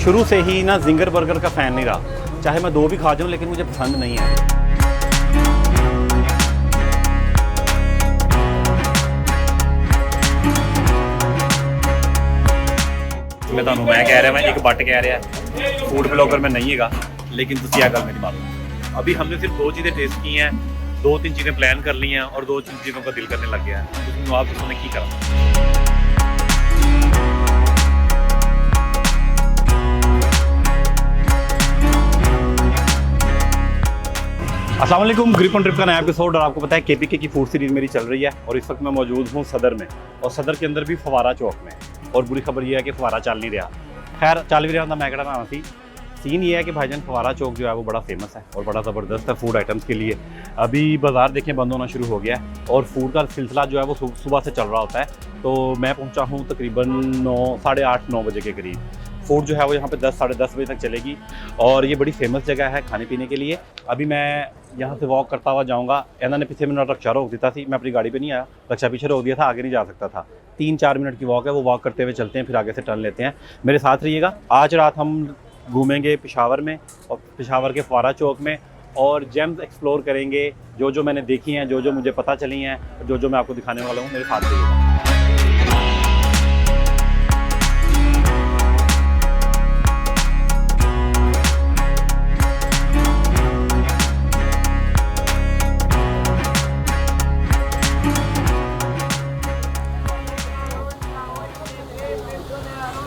शुरू से ही ना जिंगर बर्गर का फ़ैन नहीं रहा। चाहे मैं 2 भी खा जाऊँ लेकिन मुझे पसंद नहीं है। मैं कह रहा मैं एक बट कह रहा फूड ब्लॉगर में नहीं है, लेकिन तुम क्या गल मेरी मानो। अभी हमने सिर्फ 2 चीज़ें टेस्ट की हैं, 2-3 चीज़ें प्लान कर ली हैं और 2 चीज़ों का दिल करने लग गया है। तो आप उसने की करा। अस्सलाम वालेकुम, ग्रिप ऑन ट्रिप का नया एपिसोड। और आपको पता है केपीके की फूड सीरीज़ मेरी चल रही है और इस वक्त मैं मौजूद हूँ सदर में, और सदर के अंदर भी फवारा चौक में। और बुरी खबर यह है कि फवारा चल नहीं रहा। खैर चल भी रहा मैं कहना ना सी। सीन ये है कि भाईजान फवारा चौक जो है वो बड़ा फेमस है और बड़ा ज़बरदस्त है फूड आइटम्स के लिए। अभी बाज़ार देखें बंद होना शुरू हो गया है और फूड का सिलसिला जो है वो सुबह से चल रहा होता है। तो मैं पहुँचा हूँ तकरीबन 8:30-9 बजे के करीब। फूड जो है वो यहाँ पे 10 साढ़े 10 बजे तक चलेगी और ये बड़ी फेमस जगह है खाने पीने के लिए। अभी मैं यहाँ से वॉक करता हुआ जाऊँगा। इन्होंने पीछे मिनट रक्षा रोक दिया थी, मैं अपनी गाड़ी पे नहीं आया, रक्षा पीछे रोक दिया था, आगे नहीं जा सकता था। 3-4 मिनट की वॉक है, वो वॉक करते हुए चलते हैं, फिर आगे से टर्न लेते हैं। मेरे साथ रहिएगा। आज रात हम घूमेंगे पेशावर में और पेशावर के फवारा चौक में और जेम्स एक्सप्लोर करेंगे। जो जो मैंने देखी हैं, जो जो मुझे पता चली हैं, जो जो मैं आपको दिखाने वाला हूँ, मेरे साथ रहिएगा।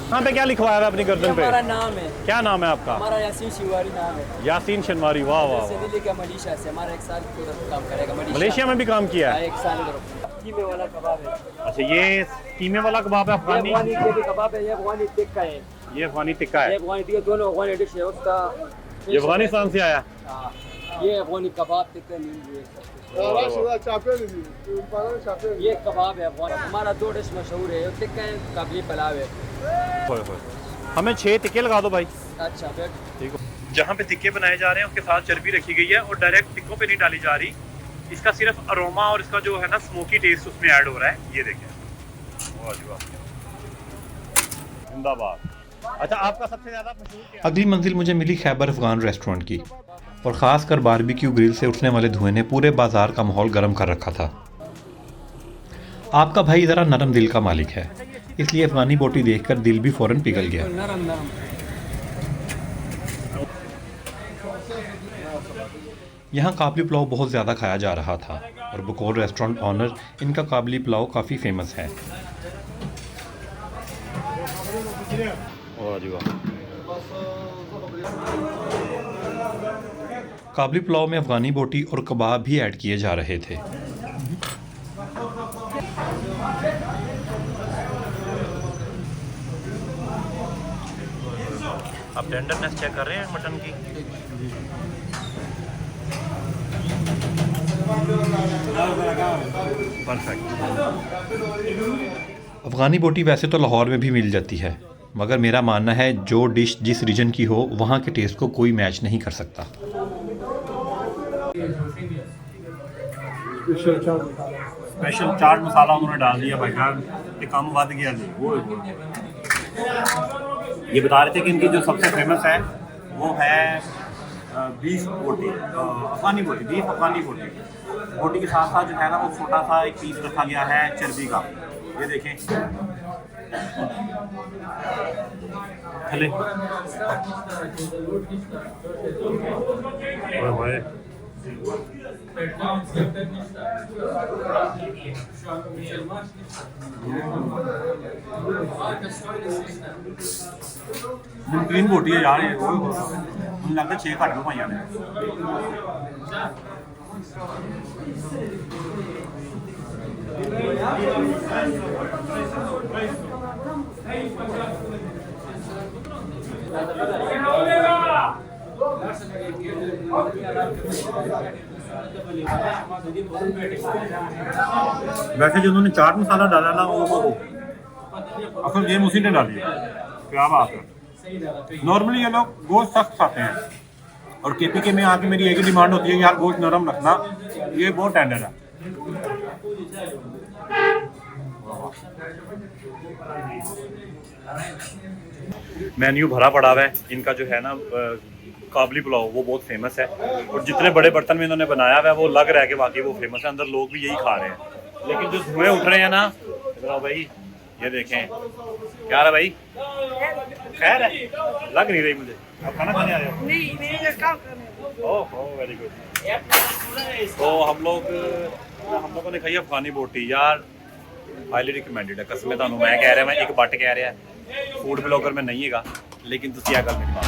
यहाँ पे क्या लिखवाया है अपनी गर्दन पे? हमारा नाम है। क्या नाम है आपका? हमारा यासीन शिनवारी नाम है। यासीन शिनवारी। वाह वाह। दिल्ली का मलेशिया से हमारा 1 साल काम करेगा। मलेशिया में भी काम किया है? 1 साल। कीमे वाला कबाब है। अच्छा, ये कीमे वाला कबाब है अफगानी? ये कबाब है, ये अफगानी टिक्का है। ये अफगानी टिक्का है। ये अफगानी टिक्का, दोनों अफगानी डिश है। उसका ये अफगानिस्तान से आया? ये अफगानी कबाब टिक्का नहीं है। ये कबाब है अफगान। हमारा 2 डिश मशहूर है, टिक्का है, काबली पुलाव है। हमें 6 टिक्के लगा दो भाई। अच्छा फिर ठीक है। जहाँ पे टिक्के बनाए जा रहे हैं उसके साथ चर्बी रखी गई है और डायरेक्ट टिक्कों पे नहीं डाली जा रही। इसका सिर्फ अरोमा और इसका जो है ना स्मोकी टेस्ट उसमें ऐड हो रहा है। ये देखें, जिंदाबाद। अच्छा, आपका सबसे ज़्यादा मशहूर क्या? अगली मंजिल मुझे मिली खैबर अफगान रेस्टोरेंट की, और ख़ासकर बारबेक्यू ग्रिल से उठने वाले धुएं ने पूरे बाजार का माहौल गर्म कर रखा था। आपका भाई ज़रा नरम दिल का मालिक है, इसलिए अफगानी बोटी देखकर दिल भी फ़ौरन पिघल गया। यहाँ काबली पुलाव बहुत ज़्यादा खाया जा रहा था और बकौल रेस्टोरेंट ऑनर इनका काबली पुलाव काफ़ी फेमस है। काबली पुलाव में अफगानी बोटी और कबाब भी ऐड किए जा रहे थे। आप टेंडरनेस चेक कर रहे हैं मटन की? परफेक्ट। अफगानी बोटी वैसे तो लाहौर में भी मिल जाती है, मगर मेरा मानना है जो डिश जिस रीजन की हो वहाँ के टेस्ट को कोई मैच नहीं कर सकता। स्पेशल चाट मसाला उन्होंने डाल दिया भाईजान, ये काम बढ़ गया जी। ये बता रहे थे कि इनकी जो सबसे फेमस है वो है बीफ बोटी, अफगानी बोटी, बीफ अफगानी बोटी। बोटी के साथ साथ जो है ना वो छोटा सा एक पीस रखा गया है चर्बी का। ये देखें खले। नमकीन बोटी है यार, ये मुझे लगता है 6 घट में पाइया ने। वैसे जो उन्होंने चाट मसाला डाला ना वो असल गेम उसी ने डाली है। क्या बात है। नॉर्मली ये लोग गोश्त सख्त खाते हैं और केपीके में आके मेरी एक ही डिमांड होती है कि यार गोश्त नरम रखना। ये बहुत टेंडर है। मेन्यू भरा पड़ा हुआ है। इनका जो है ना काबली पुलाव वो बहुत फेमस है, और जितने बड़े बर्तन में इन्होंने बनाया हुआ है वो लग रहा है कि बाकी वो फेमस है, अंदर लोग भी यही खा रहे हैं। लेकिन जो धुएँ उठ रहे हैं ना, इधर आओ भाई, ये देखें क्या है भाई, खैर है, लग नहीं रही मुझे। आप खाना खाने आ रहे हो? नहीं, मेरे काम करने। Oh very good. तो हम लोगों ने खाई अफगानी बोटी यार, हाईली रिकमेंडेड है। कसम है मैं कह रहा, मैं एक बट कह रहा है, फूड ब्लॉगर में नहीं है, लेकिन तुम क्या कर मेरी बात।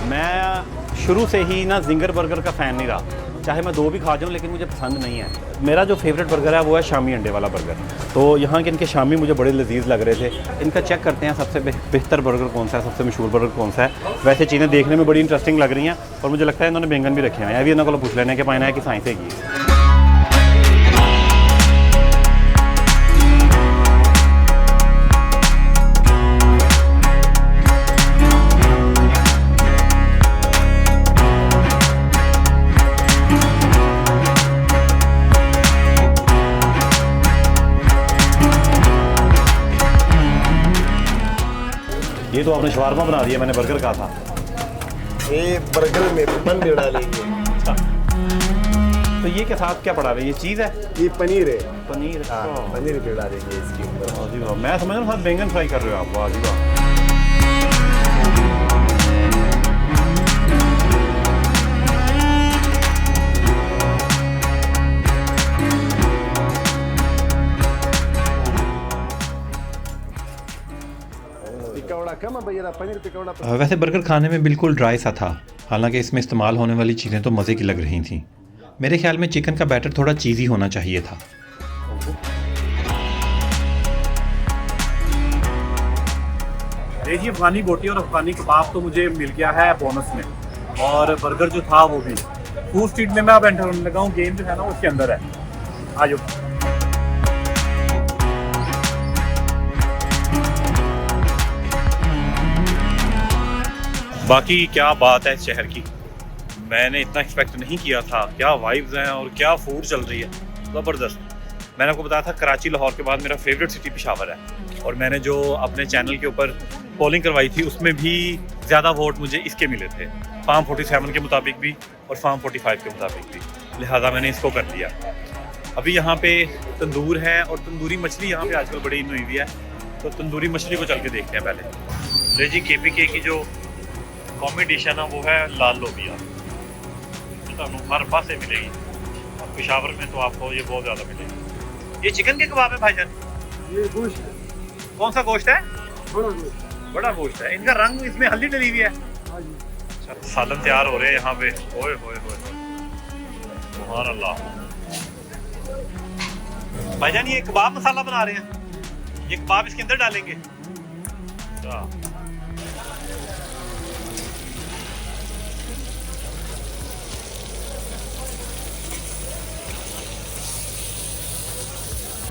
मैं शुरू से ही ना जिंगर बर्गर का फ़ैन नहीं रहा, चाहे मैं 2 भी खा जाऊँ, लेकिन मुझे पसंद नहीं है। मेरा जो फेवरेट बर्गर है वो है शामी अंडे वाला बर्गर। तो यहाँ के इनके शामी मुझे बड़े लजीज लग रहे थे। इनका चेक करते हैं सबसे बेहतर बर्गर कौन सा है, सबसे मशहूर बर्गर कौन सा है। वैसे चीज़ें देखने में बड़ी इंटरेस्टिंग लग रही हैं, और मुझे लगता है इन्होंने बैंगन भी रखे हुए हैं। अभी इन्होंने को पूछ लेने के पाना है कि साइंस है। ये तो आपने शवारमा बना दिया, मैंने बर्गर कहा था। ये बर्गर में पनीर डालेंगे। तो ये के साथ क्या पड़ा है, ये चीज़ है? ये पनीर है। पनीर? हाँ, पनीर भी डालेंगे इसके ऊपर। वाह जी वाह, मैं समझ रहा हूँ साथ बैंगन फ्राई कर रहे हो आप। वाह जी वाह। पिकौड़ा कम है भैया, पनीर पिकौड़ा। वैसे बर्गर खाने में बिल्कुल ड्राई सा था, हालांकि इसमें इस्तेमाल होने वाली चीज़ें तो मज़े की लग रही थी। मेरे ख्याल में चिकन का बैटर थोड़ा चीज़ी होना चाहिए था। देखिए, अफगानी बोटी और अफगानी कबाब तो मुझे मिल गया है बोनस में, और बर्गर जो था वो भी। फूड स्ट्रीट में मैं अब एंटर होने लगा हूँ, गेम जो है ना उसके अंदर है। आ जाओ। बाकी क्या बात है इस शहर की, मैंने इतना एक्सपेक्ट नहीं किया था। क्या वाइब्स हैं और क्या फूड चल रही है, ज़बरदस्त। मैंने आपको बताया था कराची लाहौर के बाद मेरा फेवरेट सिटी पेशावर है, और मैंने जो अपने चैनल के ऊपर पोलिंग करवाई थी उसमें भी ज़्यादा वोट मुझे इसके मिले थे, फार्म 47 के मुताबिक भी और फार्म 45 के मुताबिक भी, लिहाजा मैंने इसको कर दिया। अभी यहाँ पे तंदूर है, और तंदूरी मछली यहाँ पे आजकल बड़ी इन हुई हुई है, तो तंदूरी मछली को चल के देखते हैं पहले। ले जी, KPK की जो कॉमी डिश है ना वो है लाल लोबिया, तो हर पास से मिलेगी, और पेशावर में तो आपको ये बहुत ज़्यादा मिलेगी। ये चिकन के कबाब है भाईजान? ये गोश्त है। कौन सा गोश्त है? बड़ा गोश्त। बड़ा गोश्त है। इनका रंग, इसमें हल्दी डली हुई है। अच्छा, सालन तैयार हो रहे हैं यहाँ पे। ओए होए होए, सुभान अल्लाह। भाईजान ये कबाब मसाला बना रहे हैं, ये कबाब इसके अंदर डालेंगे? अच्छा,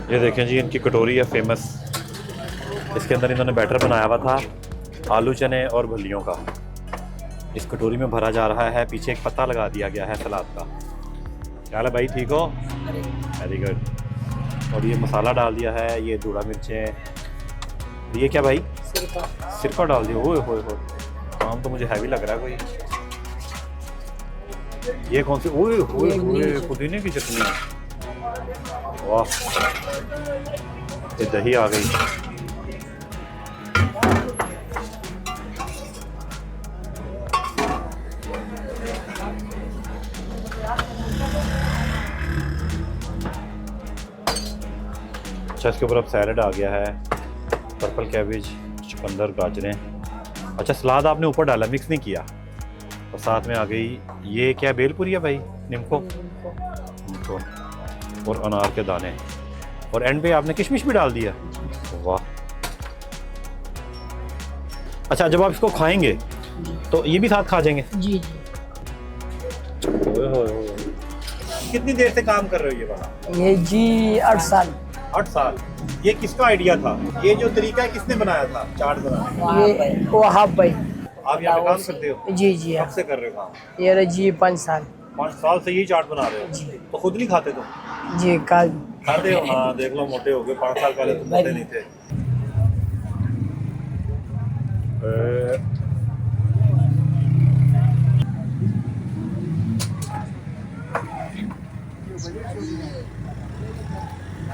ये देखें जी, इनकी कटोरी है फेमस। इसके अंदर इन्होंने बैटर बनाया हुआ था आलू चने और भल्लियों का, इस कटोरी में भरा जा रहा है। पीछे एक पत्ता लगा दिया गया है सलाद का। क्या हाल है भाई, ठीक हो? Very good. और ये मसाला डाल दिया है, ये धूड़ा मिर्चें, ये क्या भाई? सिरका डाल दिया। ओए होए होए, काम तो मुझे हैवी लग रहा है कोई। ये कौन सी? ओए होए होए, पुदीने की चटनी। वाह, ये दही आ गई। अच्छा, इसके ऊपर अब सैलड आ गया है, पर्पल कैबेज, चुकंदर, गाजरें। अच्छा, सलाद आपने ऊपर डाला, मिक्स नहीं किया। और साथ में आ गई ये क्या, बेलपुरी है भाई? निम्को और अनार के दाने, और एंड पे आपने किशमिश भी डाल दिया। वाह। अच्छा, जब आप इसको खाएंगे तो ये भी साथ खा जाएंगे? जी। कितनी देर से काम कर रहे हो ये वाला? ये जी 8 साल। 8 साल। ये किसका आइडिया था? ये जो तरीका है किसने बनाया था चाट बनाने का? ये वहाब भाई। आप यहाँ पे काम करते हो? जी जी। कब से कर रहे हो काम? ये जी 5 साल। 5 साल से यही चाट बना रहे हो? जी। तो खुद नहीं खाते तुम? जी, खाते हो? हाँ देख लो, मोटे हो गए। 5 साल पहले तो मोटे नहीं थे।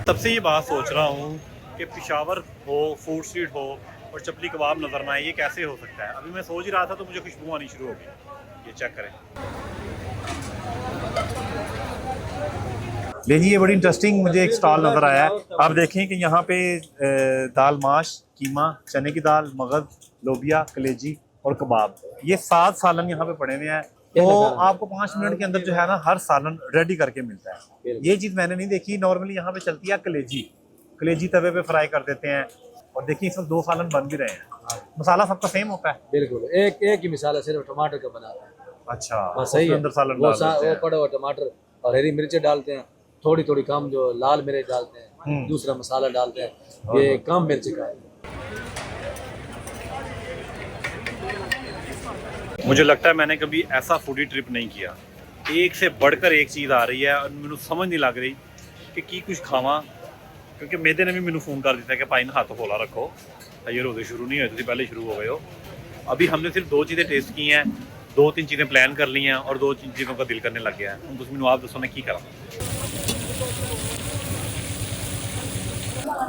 तब से ये बात सोच रहा हूँ कि पेशावर हो, फूड स्ट्रीट हो और चपली कबाब नजर ना आए, ये कैसे हो सकता है? अभी मैं सोच ही रहा था तो मुझे खुशबू आनी शुरू हो गई। ये चेक करें। देखिए, ये बड़ी इंटरेस्टिंग मुझे एक स्टॉल नज़र आया है। आप देखें कि यहाँ पे दाल माश, कीमा, चने की दाल, मगज़, लोबिया, कलेजी और कबाब, ये 7 सालन यहाँ पे पड़े हुए हैं। तो आपको 5 मिनट के अंदर जो है ना हर सालन रेडी करके मिलता है। ये चीज़ मैंने नहीं देखी। नॉर्मली यहाँ पे चलती है कलेजी तवे पे फ्राई कर देते हैं। और देखिए इस वक्त 2 सालन बन भी रहे हैं। मसाला सबका सेम होता है? बिल्कुल एक ही मसाला सिर्फ टमाटर का बनाता है। अच्छा, बस सही है। अंदर सालन वो डाल देते हैं। पड़ा हुआ टमाटर और हरी मिर्चें डालते हैं, थोड़ी थोड़ी कम जो लाल मिर्च डालते हैं, दूसरा मसाला डालते हैं, ये कम मिर्च का है। मुझे लगता है मैंने कभी ऐसा फूडी ट्रिप नहीं किया। एक से बढ़कर एक चीज़ आ रही है और मैंने समझ नहीं लग रही कि की कुछ खावा, क्योंकि मेदे ने भी मैंने फ़ोन कर दिया कि भाई ना हाथों खोला रखो, ये रोज़े शुरू नहीं हुए, तुम पहले शुरू हो गए हो। अभी हमने सिर्फ 2 चीज़ें टेस्ट की हैं, 2-3 चीज़ें प्लान कर ली हैं और 2 चीज़ों का दिल करने लग गया है। हम तो मैंने आप दसो ने की करा।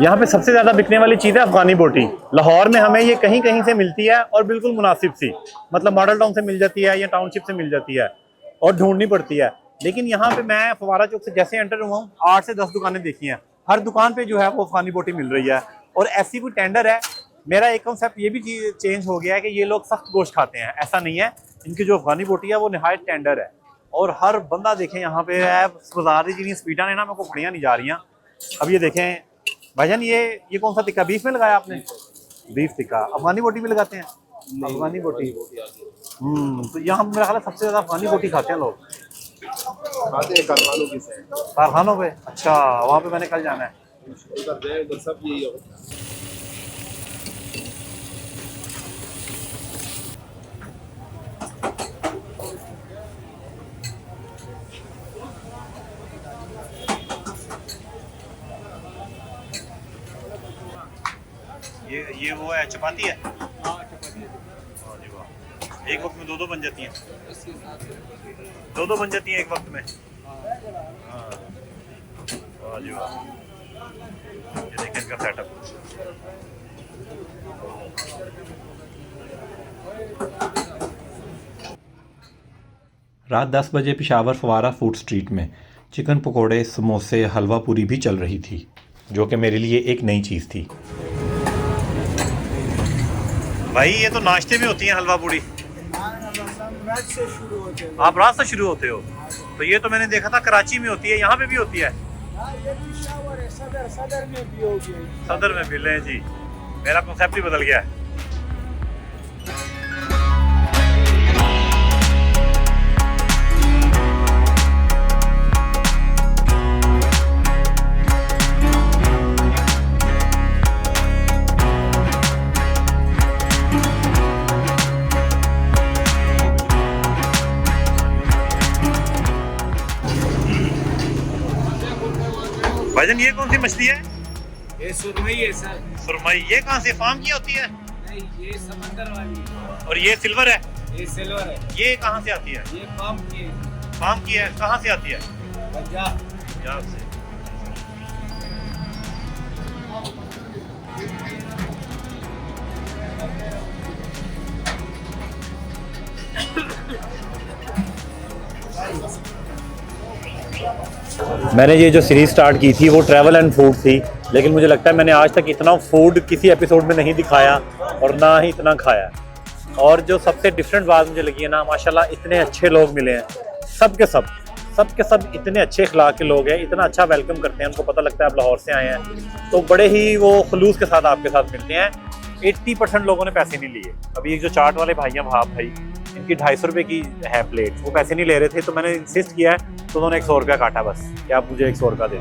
यहाँ पे सबसे ज़्यादा बिकने वाली चीज़ है अफगानी बोटी। लाहौर में हमें ये कहीं कहीं से मिलती है और बिल्कुल मुनासिब सी, मतलब मॉडल टाउन से मिल जाती है या टाउनशिप से मिल जाती है और ढूंढनी पड़ती है। लेकिन यहाँ पे मैं फवारा चौक से जैसे एंटर हुआ हूँ, 8 से 10 दुकानें देखी हैं। हर दुकान पे जो है वो अफगानी बोटी मिल रही है और ऐसी कोई टेंडर है। मेरा एक कॉन्सेप्ट ये भी चेंज हो गया है कि ये लोग सख्त गोश्त खाते हैं, ऐसा नहीं है। इनकी जो अफगानी बोटी है वो नहायत टेंडर है और हर बंदा देखें यहाँ पे है। बाजार की जिन्नी स्पीडा ने ना मेरे को खड़ियाँ नहीं जा रही। अब ये देखें भाईजान, ये कौन सा टिक्का बीफ में लगाया आपने? बीफ टिक्का। अफगानी बोटी भी लगाते हैं? अफगानी बोटी। तो यहाँ मेरा ख्याल है सबसे ज्यादा अफगानी बोटी खाते हैं लोग। खाते हैं कारखानों की से। कारखानों पे? अच्छा, वहाँ पे मैंने कल जाना है। उधर गए, उधर सब यही होता है। ये वो है, चपाती है? हाँ चपाती है। जी वाह, एक वक्त में 2-2 बन जाती हैं? 2-2 बन जाती हैं एक वक्त में? हाँ वाह जी वाह। ये देखें इनका सेटअप। रात 10 बजे पेशावर फवारा फूड स्ट्रीट में चिकन पकोड़े, समोसे, हलवा पूरी भी चल रही थी, जो कि मेरे लिए एक नई चीज़ थी। भाई ये तो नाश्ते में होती हैं हलवा पूड़ी? रात से शुरू होते हैं। आप रात से शुरू होते हो? तो ये तो मैंने देखा था कराची में होती है, यहाँ पे भी होती है? ये पेशावर है, सदर में भी होगी। सदर में भी ले जी, मेरा कॉन्सेप्ट ही बदल गया है। भाईजान ये कौन सी मछली है? ये सुरमई है सर। सुरमई। ये कहाँ से फार्म की होती है? नहीं, ये समंदर वाली। और ये सिल्वर है? ये सिल्वर है। ये कहाँ से आती है? ये फार्म की है। फार्म की है? कहाँ से आती है? पंजाब। पंजाब से। मैंने ये जो सीरीज स्टार्ट की थी वो ट्रैवल एंड फूड थी, लेकिन मुझे लगता है मैंने आज तक इतना फूड किसी एपिसोड में नहीं दिखाया और ना ही इतना खाया। और जो सबसे डिफरेंट बात मुझे लगी है ना, माशाल्लाह इतने अच्छे लोग मिले हैं, सब के सब इतने अच्छे अखलाक के लोग हैं, इतना अच्छा वेलकम करते हैं। उनको पता लगता है आप लाहौर से आए हैं, तो बड़े ही वो खलूस के साथ आपके साथ मिलते हैं। 80% लोगों ने पैसे नहीं लिए। अभी एक जो चाट वाले भाई हैं भाप भाई, इनकी 250 रुपये की है प्लेट, वो पैसे नहीं ले रहे थे, तो मैंने इंसिस्ट किया है तो उन्होंने 100 रुपया काटा बस कि आप मुझे 100 रुपया दें।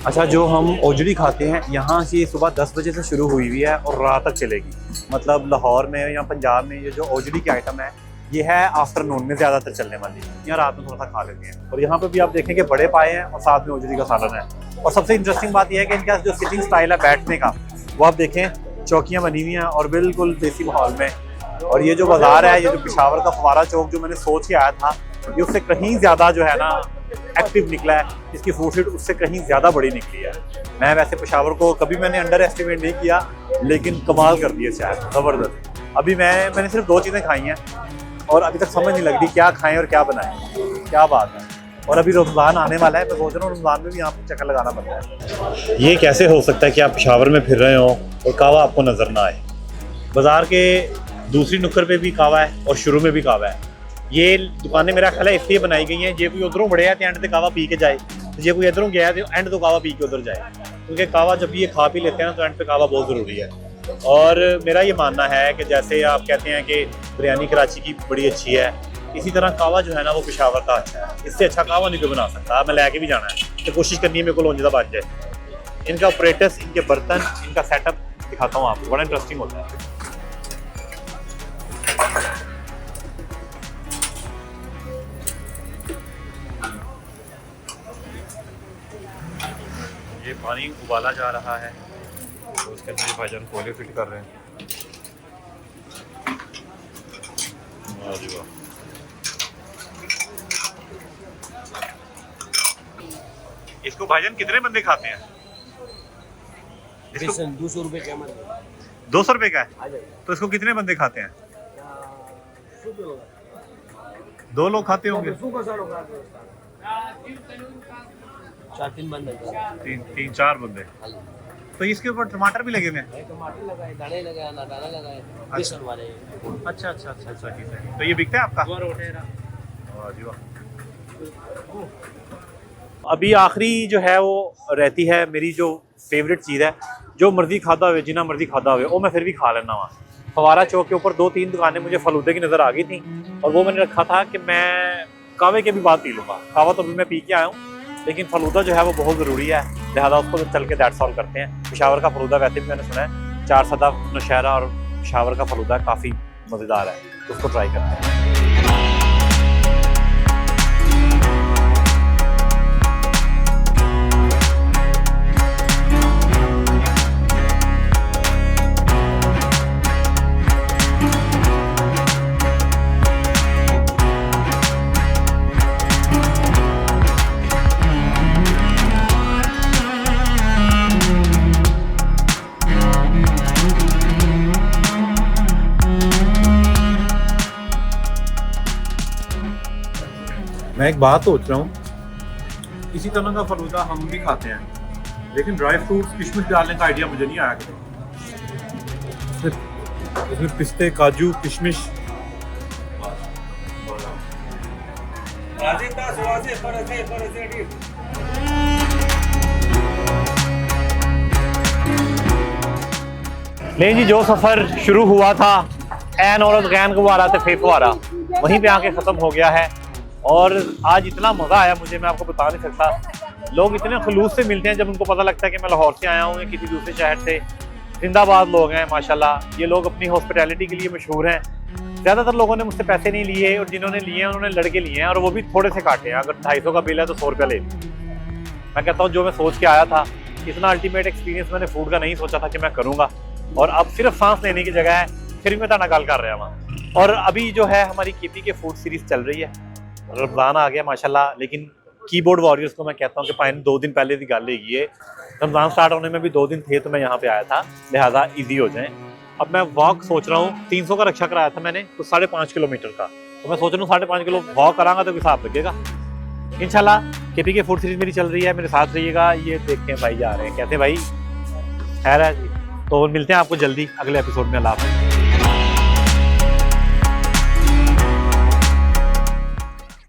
अच्छा, जो हम ओजड़ी खाते हैं यहाँ से सुबह 10 बजे से शुरू हुई है और रात तक चलेगी। मतलब लाहौर में या पंजाब में ये जो ओजड़ी की आइटम है ये है आफ्टरनून में ज़्यादातर चलने वाली, यहाँ रात में थोड़ा सा खा लेते हैं। और यहाँ पे भी आप देखेंगे बड़े पाए हैं और साथ में ओजरी का सालन है। और सबसे इंटरेस्टिंग बात यह है कि इनका जो सिटिंग स्टाइल है बैठने का, वो आप देखें चौकियाँ बनी हुई हैं और बिल्कुल देसी माहौल में। और ये जो बाज़ार है, ये जो पेशावर का फवारा चौक जो मैंने सोच के आया था, ये उससे कहीं ज़्यादा जो है ना एक्टिव निकला है। इसकी फूड स्ट्रीट उससे कहीं ज़्यादा बड़ी निकली है। मैं वैसे पेशावर को कभी मैंने अंडर एस्टिमेट नहीं किया, लेकिन कमाल कर दिया शायद, ज़बरदस्त। अभी मैंने सिर्फ 2 चीज़ें खाई हैं और अभी तक समझ नहीं लग रही क्या खाएं और क्या बनाएं, क्या बात है। और अभी रमज़ान आने वाला है, मैं सोच रहा हूँ रमज़ान में भी यहाँ पर चक्कर लगाना पड़ता है। ये कैसे हो सकता है कि आप पेशावर में फिर रहे हो और कावा आपको नज़र ना आए। बाज़ार के दूसरी नुक्कड़ पे भी कावा है और शुरू में भी कावा है। ये दुकानें मेरा ख्याल है इसलिए बनाई गई हैं, जे कोई उधरों बड़े है तो एंड से कावा पी के जाए, जे कोई इधरों गया है तो एंड तो कावा पी के उधर जाए। क्योंकि कावा जब ये खा पी लेते हैं ना, तो एंड पे कावा बहुत ज़रूरी है। और मेरा ये मानना है कि जैसे आप कहते हैं कि बिरयानी कराची की बड़ी अच्छी है, इसी तरह कावा जो है ना वो पेशावर का अच्छा है। इससे अच्छा कावा नहीं कोई बना सकता। मैं लेके भी जाना है तो कोशिश करनी है मेरे को लोंजदा बन जाए। इनका ऑपरेटर्स, इनके बर्तन, इनका सेटअप दिखाता हूँ आपको, बड़ा इंटरेस्टिंग होता है। ये पानी उबाला जा रहा है तो उसके अंदर भाईजान कोयले फिट कर रहे हैं। वाह जी वाह। इसको भाईजान कितने बंदे खाते हैं? 200 रुपये का मत 200 रुपये का है तो इसको कितने बंदे खाते हैं? 2 लोग खाते होंगे। 4-3 बंदे 3-4 बंदे। तो इसके ऊपर टमाटर भी लगे हुए हैं? टमाटर लगाए, दाने लगाए, नाटाना लगाए, बेसन वाले। अच्छा अच्छा अच्छा अच्छा, ठीक है। तो ये बिकता है आपका? वाह जी वाह। अभी आखिरी जो है वो रहती है मेरी जो फेवरेट चीज़ है, जो मर्जी खाता हुए, जितना मर्जी खाता हुए, वो मैं फिर भी खा लेना वहाँ। फवारा चौक के ऊपर 2-3 दुकानें मुझे फलूदे की नज़र आ गई थी और वो मैंने रखा था कि मैं कावे के भी बाद पी लूँगा। कावा तो अभी मैं पी के आया हूँ, लेकिन फलूदा जो है वो बहुत ज़रूरी है, लिहाजा उसको चल के दैट सॉल्व करते हैं। पेशावर का फलूदा वैसे भी मैंने सुना है 4 सदा नौशहरा और पेशावर का फलूदा काफ़ी मज़ेदार है, तो उसको ट्राई करते हैं। मैं एक बात सोच रहा हूँ, इसी तरह का फलूदा हम भी खाते हैं, लेकिन ड्राई फ्रूट्स किशमिश डालने का आइडिया मुझे नहीं आया कभी। इसमें पिस्ते, काजू, किशमिश। नहीं जी, जो सफ़र शुरू हुआ था ऐन औरत गैन गुब्बारा से फेफवारा, वहीं पे आके ख़त्म हो गया है। और आज इतना मज़ा आया मुझे, मैं आपको बता नहीं सकता। लोग इतने खलूस से मिलते हैं जब उनको पता लगता है कि मैं लाहौर से आया हूँ या किसी दूसरे शहर से। जिंदाबाद लोग हैं माशाल्लाह। ये लोग अपनी हॉस्पिटैलिटी के लिए मशहूर हैं। ज़्यादातर लोगों ने मुझसे पैसे नहीं लिए और जिन्होंने लिए हैं उन्होंने लड़के लिए हैं, और वो भी थोड़े से काटे हैं। अगर 250 का बिल है तो 100 रुपया ले लिया। मैं कहता हूँ जो मैं सोच के आया था, इतना अल्टीमेट एक्सपीरियंस मैंने फूड का नहीं सोचा था कि मैं करूँगा। और अब सिर्फ सांस लेने की जगह है, फिर मैं ताना गल कर रहा वहाँ। और अभी जो है हमारी केपी के फूड सीरीज़ चल रही है। रमज़ान आ गया माशाल्लाह, लेकिन कीबोर्ड वॉरियर्स को मैं कहता हूँ कि 2 दिन पहले की गल है। रमज़ान स्टार्ट होने में भी 2 दिन थे तो मैं यहाँ पे आया था, लिहाजा ईजी हो जाए। अब मैं वॉक सोच रहा हूँ, 300 का रक्षा कराया था मैंने, तो 5.5 किलोमीटर का। तो मैं सोच रहा हूँ 5.5 किलो वॉक करांगा तो हिसाब लगेगा इंशाल्लाह। केपी के फूड सीरीज मेरी चल रही है, मेरे साथ रहिएगा। ये देखते हैं भाई जा रहे हैं कैसे भाई, खैर है जी। तो मिलते हैं आपको जल्दी अगले एपिसोड में। अल्लाह हाफ़िज़।